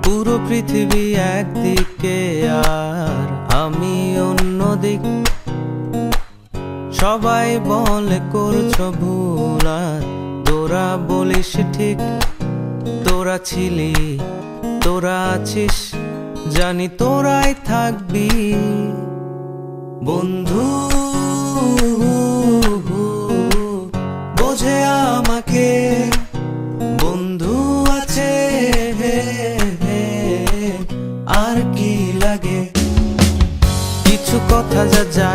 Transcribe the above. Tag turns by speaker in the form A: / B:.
A: পুরো পৃথিবী একদিকে আর আমি অন্যদিক। সবাই বলে করছো ভুল আর তোরা বলিস ঠিক। তোরা ছিলি, তোরা আছিস, জানি তোরাই থাকবি। বন্ধু বোঝে আমাকে, বন্ধু আছে, আর কি লাগে। কিছু কথা যা